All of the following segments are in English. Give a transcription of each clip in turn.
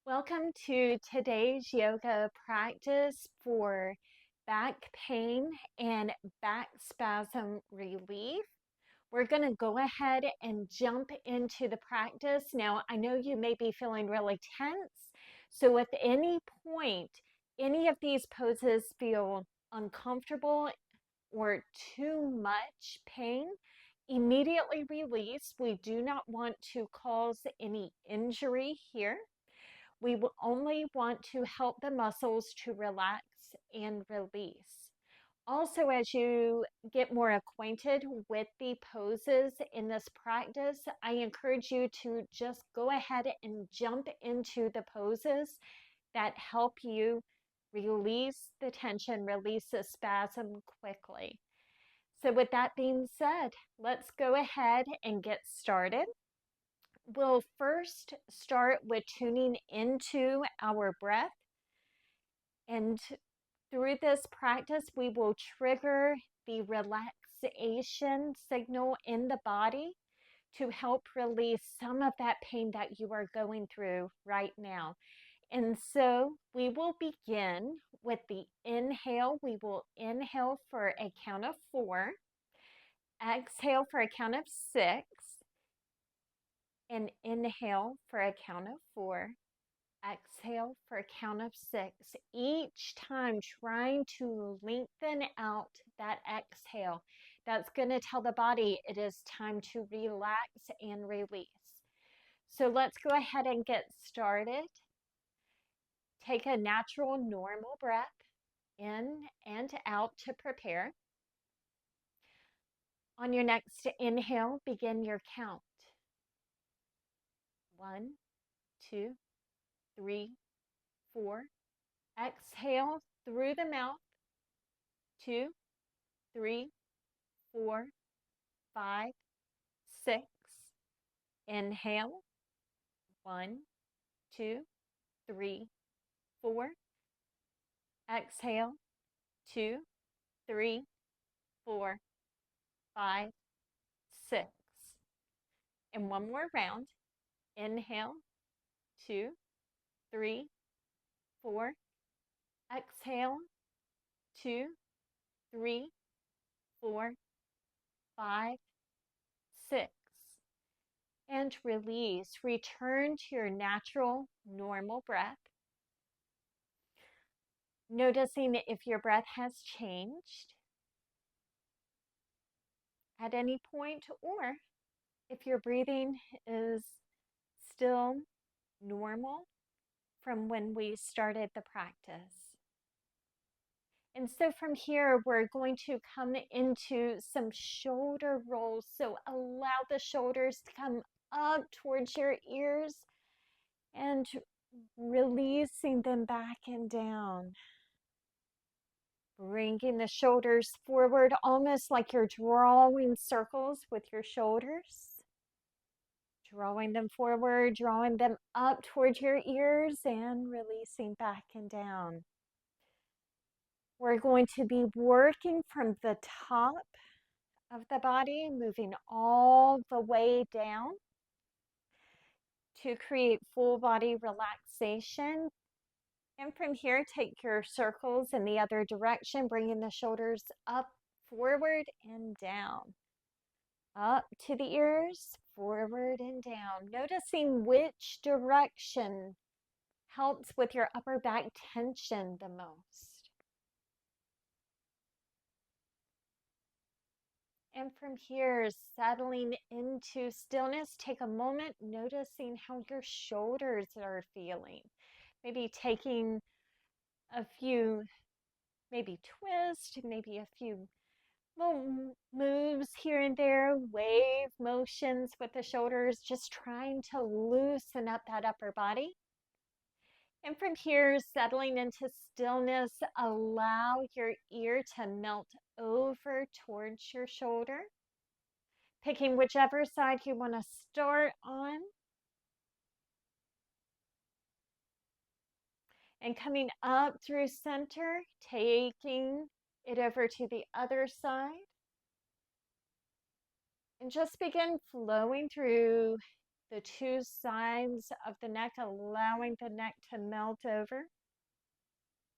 Welcome to today's yoga practice for back pain and back spasm relief. We're going to go ahead and jump into the practice. Now, I know you may be feeling really tense, so if at any point any of these poses feel uncomfortable or too much pain, immediately release. We do not want to cause any injury here. We will only want to help the muscles to relax and release. Also, as you get more acquainted with the poses in this practice, I encourage you to just go ahead and jump into the poses that help you release the tension, release the spasm quickly. So with that being said, let's go ahead and get started. We'll first start with tuning into our breath. And through this practice, we will trigger the relaxation signal in the body to help release some of that pain that you are going through right now. And so we will begin with the inhale. We will inhale for a count of 4, exhale for a count of 6, and inhale for a count of 4. Exhale for a count of 6. Each time trying to lengthen out that exhale. That's going to tell the body it is time to relax and release. So let's go ahead and get started. Take a natural, normal breath in and out to prepare. On your next inhale, begin your count. 1, 2, 3, 4. Exhale through the mouth. 2, 3, 4, 5, 6. Inhale. 1, 2, 3, 4. Exhale. 2, 3, 4, 5, 6. And one more round. Inhale. 2, 3, 4. Exhale. 2, 3, 4, 5, 6. And release. Return to your natural, normal breath. Noticing if your breath has changed at any point, or if your breathing is still normal from when we started the practice. And so from here, we're going to come into some shoulder rolls. So allow the shoulders to come up towards your ears and releasing them back and down. Bringing the shoulders forward, almost like you're drawing circles with your shoulders. Drawing them forward, drawing them up towards your ears, and releasing back and down. We're going to be working from the top of the body, moving all the way down to create full body relaxation. And from here, take your circles in the other direction, bringing the shoulders up, forward, and down. Up to the ears, forward and down. Noticing which direction helps with your upper back tension the most. And from here, settling into stillness, take a moment noticing how your shoulders are feeling. Maybe taking a few, maybe twist, maybe a few little moves here and there, wave motions with the shoulders, just trying to loosen up that upper body. And from here, settling into stillness, allow your ear to melt over towards your shoulder. Picking whichever side you want to start on. And coming up through center, taking it over to the other side. And just begin flowing through the two sides of the neck, allowing the neck to melt over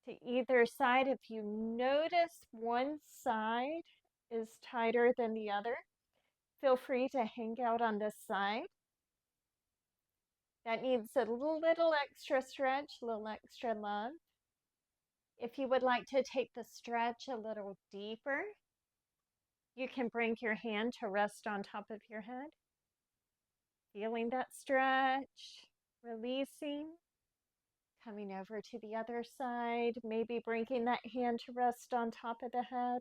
to either side. If you notice one side is tighter than the other, feel free to hang out on this side. That needs a little extra stretch, a little extra love. If you would like to take the stretch a little deeper, you can bring your hand to rest on top of your head. Feeling that stretch, releasing, coming over to the other side, maybe bringing that hand to rest on top of the head.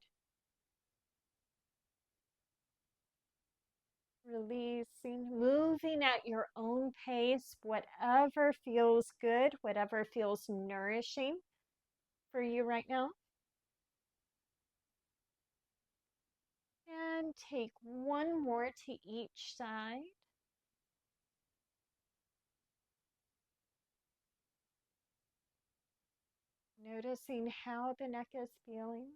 Releasing, moving at your own pace, whatever feels good, whatever feels nourishing for you right now. And take one more to each side. Noticing how the neck is feeling.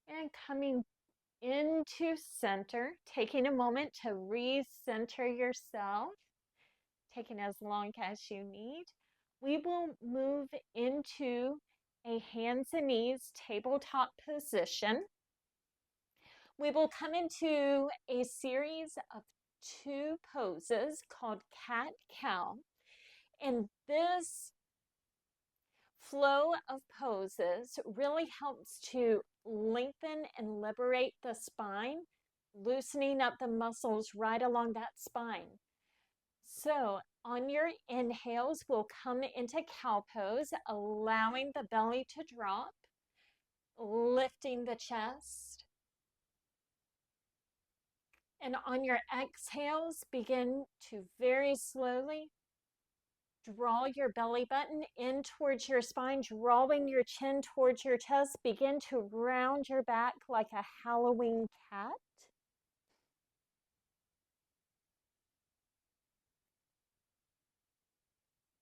And coming into center, taking a moment to recenter yourself, taking as long as you need. We will move into a hands and knees tabletop position. We will come into a series of 2 poses called cat-cow. And this flow of poses really helps to lengthen and liberate the spine, loosening up the muscles right along that spine. So on your inhales, we'll come into cow pose, allowing the belly to drop, lifting the chest. And on your exhales, begin to very slowly draw your belly button in towards your spine, drawing your chin towards your chest. Begin to round your back like a Halloween cat.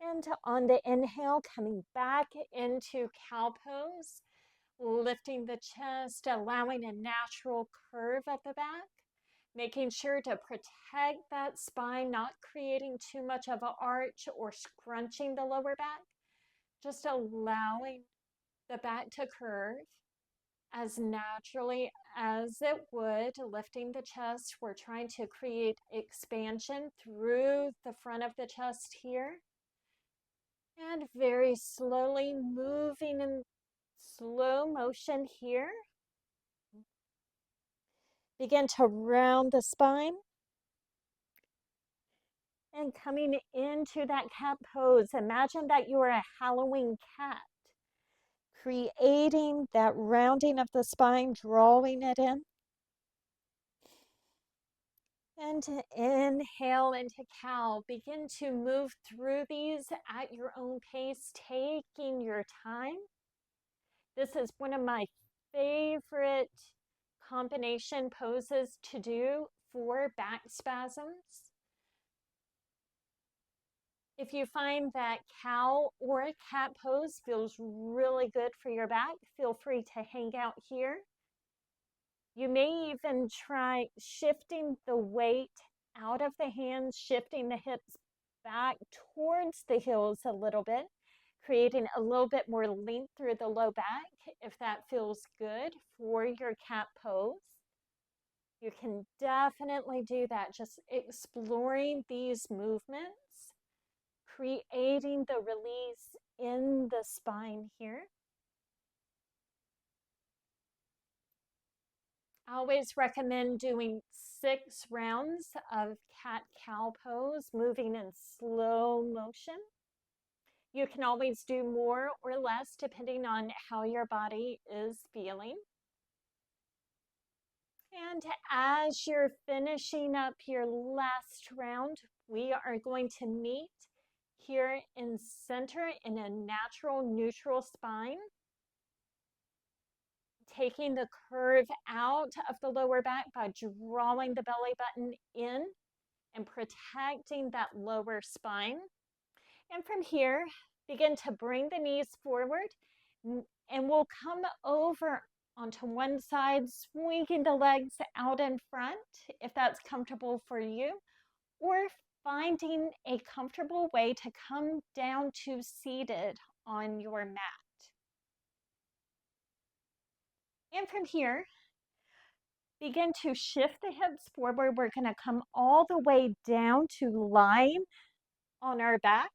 And on the inhale, coming back into cow pose, lifting the chest, allowing a natural curve at the back, making sure to protect that spine, not creating too much of an arch or scrunching the lower back, just allowing the back to curve as naturally as it would, lifting the chest. We're trying to create expansion through the front of the chest here. And very slowly moving in slow motion here. Begin to round the spine. And coming into that cat pose, imagine that you are a Halloween cat. Creating that rounding of the spine, drawing it in. And to inhale into cow, begin to move through these at your own pace, taking your time. This is one of my favorite combination poses to do for back spasms. If you find that cow or a cat pose feels really good for your back, feel free to hang out here. You may even try shifting the weight out of the hands, shifting the hips back towards the heels a little bit, creating a little bit more length through the low back if that feels good for your cat pose. You can definitely do that, just exploring these movements, creating the release in the spine here. I always recommend doing 6 rounds of cat-cow pose, moving in slow motion. You can always do more or less depending on how your body is feeling. And as you're finishing up your last round, we are going to meet here in center in a natural neutral spine. Taking the curve out of the lower back by drawing the belly button in and protecting that lower spine. And from here, begin to bring the knees forward, and we'll come over onto one side, swinging the legs out in front if that's comfortable for you, or finding a comfortable way to come down to seated on your mat. And from here, begin to shift the hips forward. We're going to come all the way down to lying on our backs,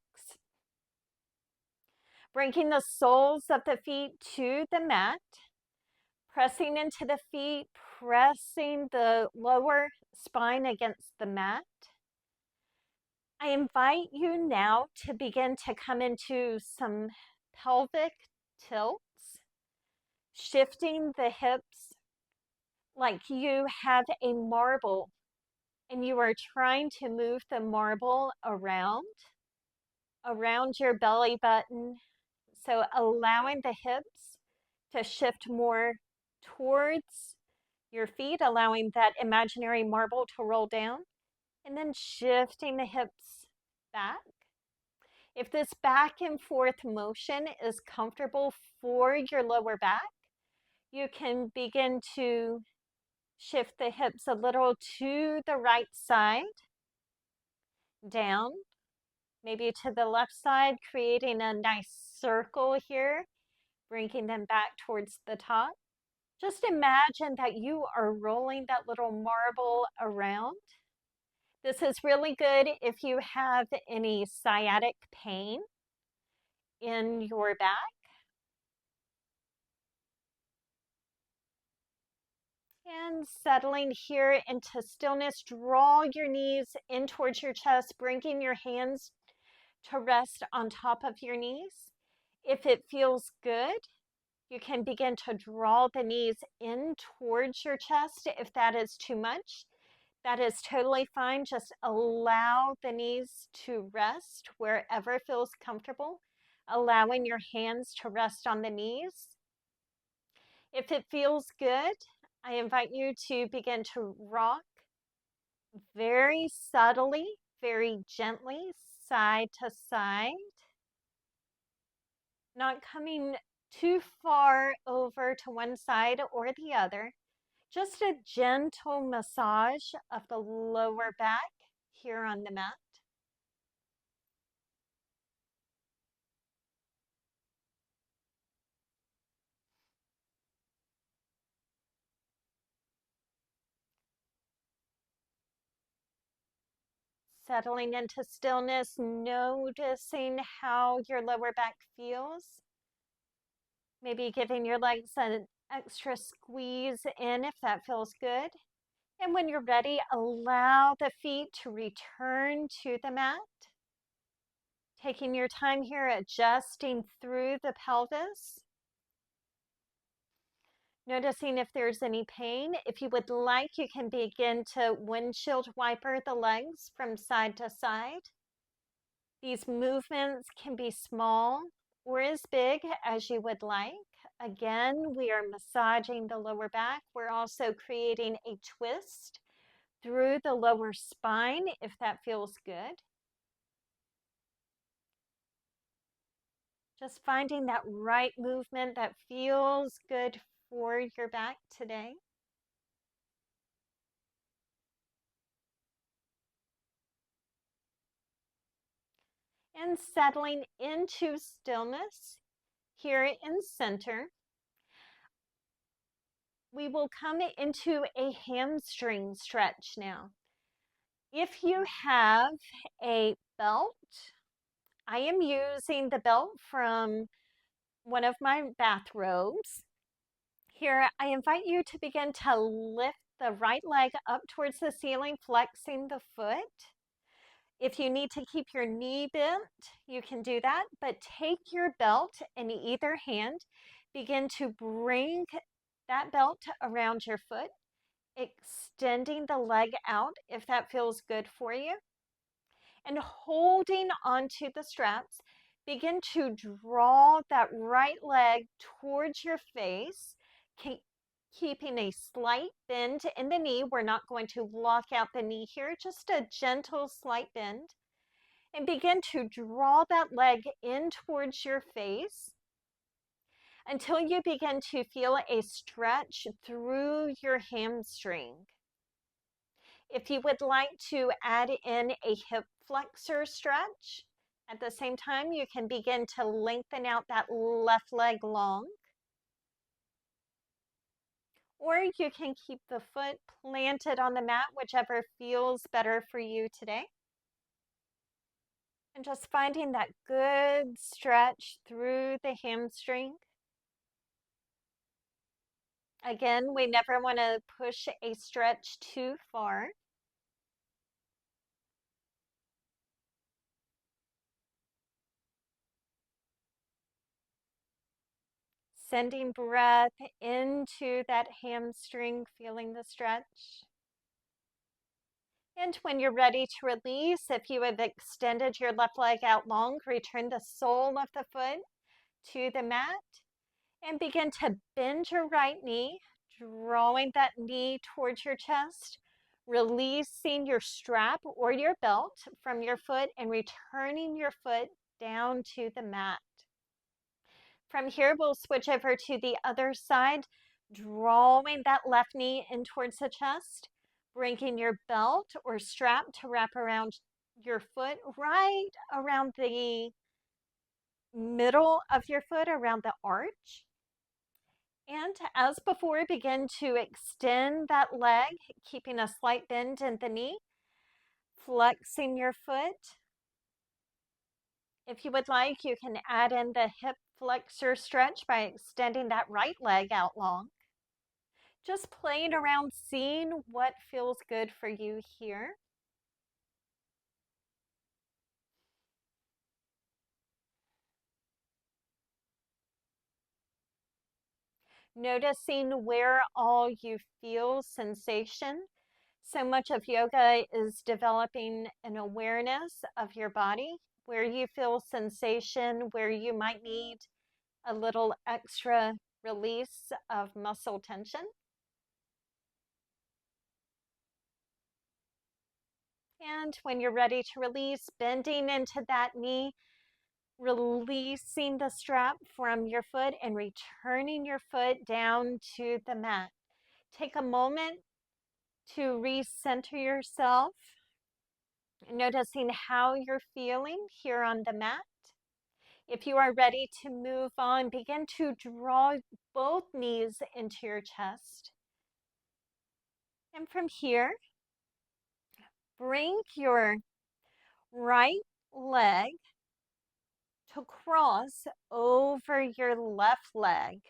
bringing the soles of the feet to the mat, pressing into the feet, pressing the lower spine against the mat. I invite you now to begin to come into some pelvic tilts, shifting the hips like you have a marble and you are trying to move the marble around your belly button. So allowing the hips to shift more towards your feet, allowing that imaginary marble to roll down, and then shifting the hips back. If this back and forth motion is comfortable for your lower back, you can begin to shift the hips a little to the right side, down, maybe to the left side, creating a nice circle here, bringing them back towards the top. Just imagine that you are rolling that little marble around. This is really good if you have any sciatic pain in your back. And settling here into stillness, draw your knees in towards your chest, bringing your hands to rest on top of your knees. If it feels good, you can begin to draw the knees in towards your chest. If that is too much, that is totally fine. Just allow the knees to rest wherever feels comfortable, allowing your hands to rest on the knees. If it feels good, I invite you to begin to rock very subtly, very gently, side to side, not coming too far over to one side or the other. Just a gentle massage of the lower back here on the mat. Settling into stillness, noticing how your lower back feels. Maybe giving your legs an extra squeeze in if that feels good. And when you're ready, allow the feet to return to the mat. Taking your time here, adjusting through the pelvis. Noticing if there's any pain. If you would like, you can begin to windshield wiper the legs from side to side. These movements can be small or as big as you would like. Again, we are massaging the lower back. We're also creating a twist through the lower spine if that feels good. Just finding that right movement that feels good for your back today. And settling into stillness here in center. We will come into a hamstring stretch now. If you have a belt, I am using the belt from one of my bathrobes. Here, I invite you to begin to lift the right leg up towards the ceiling, flexing the foot. If you need to keep your knee bent, you can do that, but take your belt in either hand, begin to bring that belt around your foot, extending the leg out if that feels good for you, and holding onto the straps, begin to draw that right leg towards your face, keeping a slight bend in the knee. We're not going to lock out the knee here, just a gentle slight bend. And begin to draw that leg in towards your face. until you begin to feel a stretch through your hamstring. If you would like to add in a hip flexor stretch, at the same time, you can begin to lengthen out that left leg long. Or you can keep the foot planted on the mat, whichever feels better for you today. And just finding that good stretch through the hamstring. Again, we never want to push a stretch too far. Sending breath into that hamstring, feeling the stretch. And when you're ready to release, if you have extended your left leg out long, return the sole of the foot to the mat and begin to bend your right knee, drawing that knee towards your chest, releasing your strap or your belt from your foot and returning your foot down to the mat. From here, we'll switch over to the other side, drawing that left knee in towards the chest, bringing your belt or strap to wrap around your foot, right around the middle of your foot, around the arch. And as before, begin to extend that leg, keeping a slight bend in the knee, flexing your foot. If you would like, you can add in the hip flexor stretch by extending that right leg out long. Just playing around, seeing what feels good for you here. Noticing where all you feel sensation. So much of yoga is developing an awareness of your body, where you feel sensation, where you might need a little extra release of muscle tension. And when you're ready to release, bending into that knee, releasing the strap from your foot and returning your foot down to the mat. Take a moment to recenter yourself, noticing how you're feeling here on the mat. If you are ready to move on, begin to draw both knees into your chest. And from here, bring your right leg to cross over your left leg.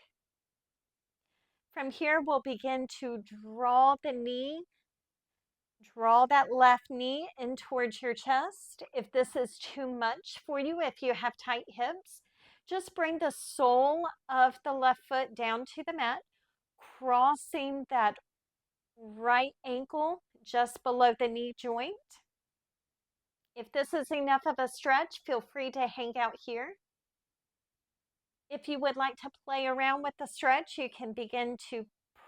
From here, we'll begin to draw the knee, draw that left knee in towards your chest. If this is too much for you, if you have tight hips, just bring the sole of the left foot down to the mat, crossing that right ankle just below the knee joint. If this is enough of a stretch, feel free to hang out here. If you would like to play around with the stretch, you can begin to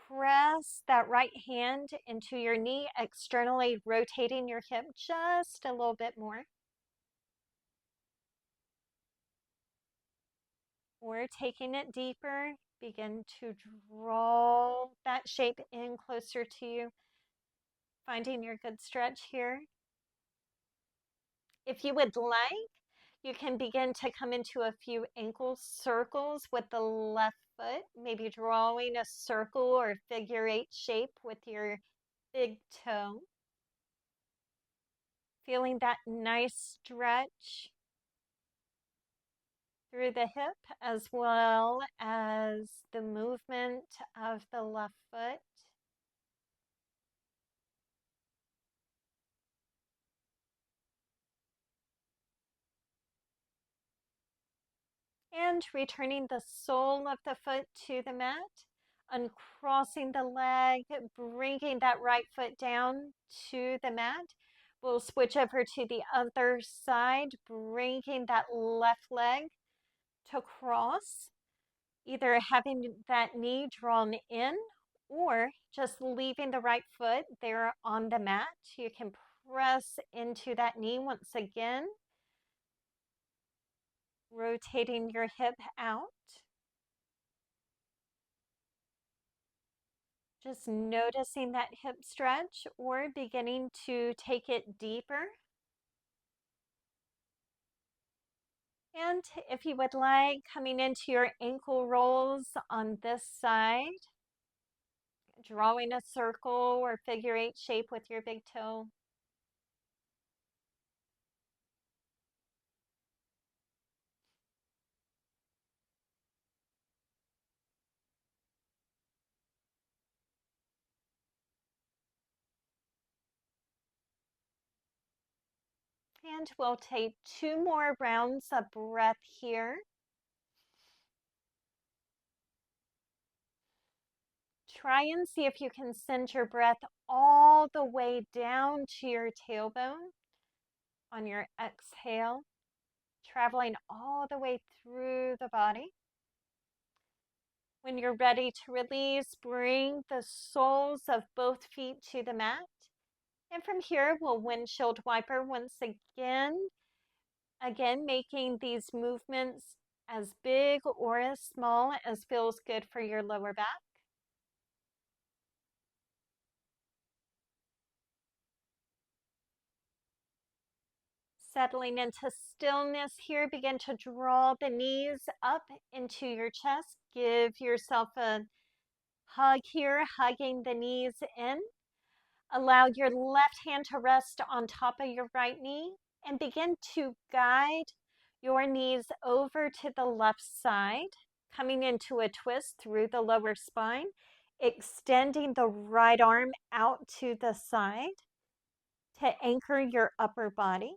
press that right hand into your knee, externally rotating your hip just a little bit more. Or taking it deeper, begin to draw that shape in closer to you, finding your good stretch here. If you would like, you can begin to come into a few ankle circles with the left foot, maybe drawing a circle or figure eight shape with your big toe. Feeling that nice stretch through the hip as well as the movement of the left foot. And returning the sole of the foot to the mat, uncrossing the leg, bringing that right foot down to the mat. We'll switch over to the other side, bringing that left leg to cross, either having that knee drawn in or just leaving the right foot there on the mat. You can press into that knee once again, rotating your hip out. Just noticing that hip stretch or beginning to take it deeper. And if you would like, coming into your ankle rolls on this side, drawing a circle or figure eight shape with your big toe. And we'll take 2 more rounds of breath here. Try and see if you can send your breath all the way down to your tailbone on your exhale, traveling all the way through the body. When you're ready to release, bring the soles of both feet to the mat. And from here, we'll windshield wiper once again. Again, making these movements as big or as small as feels good for your lower back. Settling into stillness here, begin to draw the knees up into your chest. Give yourself a hug here, hugging the knees in. Allow your left hand to rest on top of your right knee and begin to guide your knees over to the left side, coming into a twist through the lower spine, extending the right arm out to the side to anchor your upper body.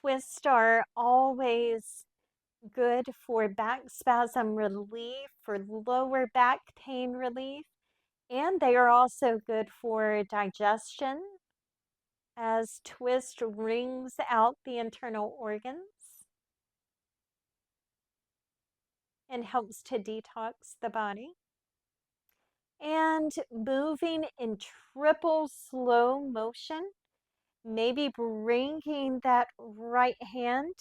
Twists are always good for back spasm relief, for lower back pain relief, and they are also good for digestion as twist wrings out the internal organs and helps to detox the body. And moving in triple slow motion, maybe bringing that right hand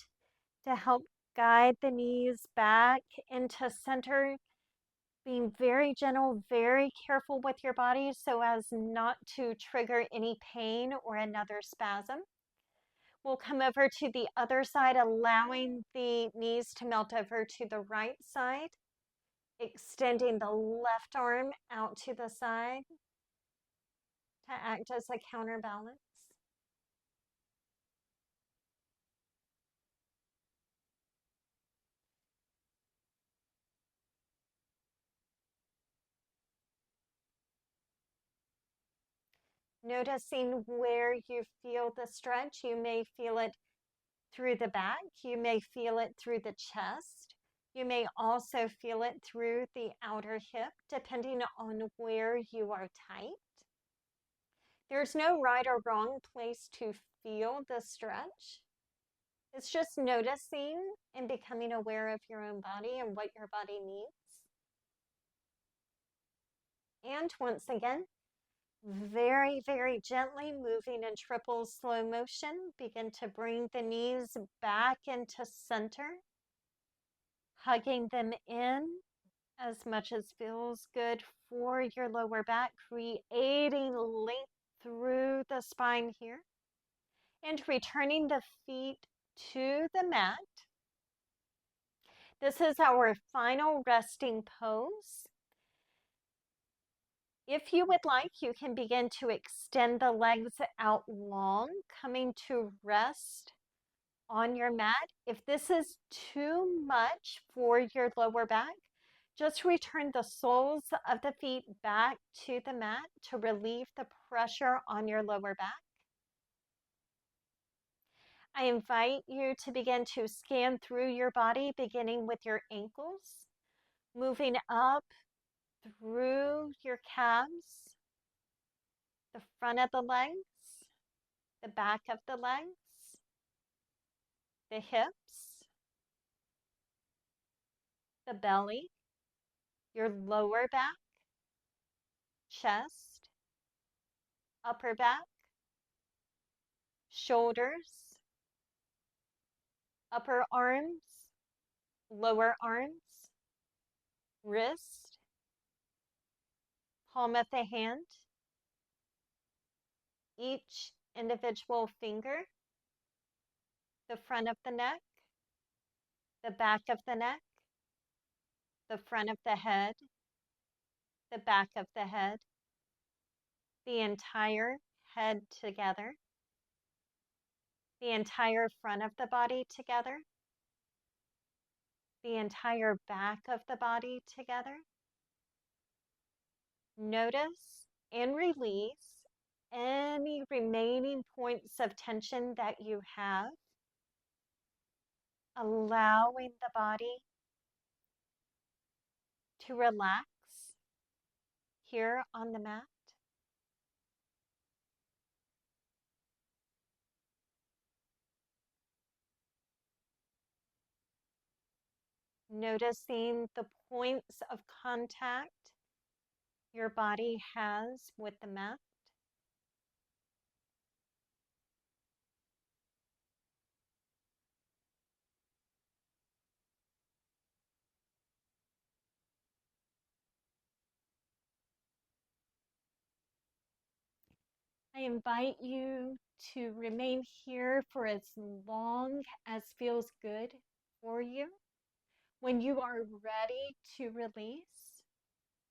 to help guide the knees back into center, being very gentle, very careful with your body so as not to trigger any pain or another spasm. We'll come over to the other side, allowing the knees to melt over to the right side, extending the left arm out to the side to act as a counterbalance. Noticing where you feel the stretch. You may feel it through the back. You may feel it through the chest. You may also feel it through the outer hip, depending on where you are tight. There's no right or wrong place to feel the stretch. It's just noticing and becoming aware of your own body and what your body needs. And once again, very, very gently moving in triple slow motion, begin to bring the knees back into center, hugging them in as much as feels good for your lower back, creating length through the spine here, and returning the feet to the mat. This is our final resting pose. If you would like, you can begin to extend the legs out long, coming to rest on your mat. If this is too much for your lower back, just return the soles of the feet back to the mat to relieve the pressure on your lower back. I invite you to begin to scan through your body, beginning with your ankles, moving up through your calves, the front of the legs, the back of the legs, the hips, the belly, your lower back, chest, upper back, shoulders, upper arms, lower arms, wrist, palm of the hand, each individual finger, the front of the neck, the back of the neck, the front of the head, the back of the head, the entire head together, the entire front of the body together, the entire back of the body together. Notice and release any remaining points of tension that you have, allowing the body to relax here on the mat. Noticing the points of contact your body has with the mat. I invite you to remain here for as long as feels good for you. When you are ready to release,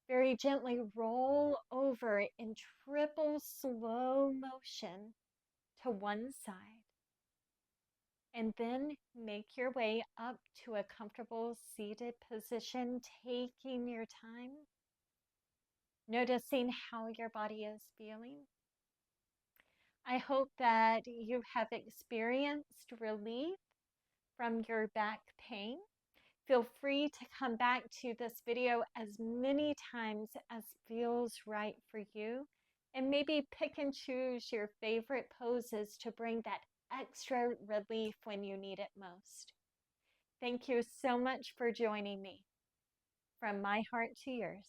very gently roll over in triple slow motion to one side. And then make your way up to a comfortable seated position, taking your time, noticing how your body is feeling. I hope that you have experienced relief from your back pain. Feel free to come back to this video as many times as feels right for you, and maybe pick and choose your favorite poses to bring that extra relief when you need it most. Thank you so much for joining me. From my heart to yours.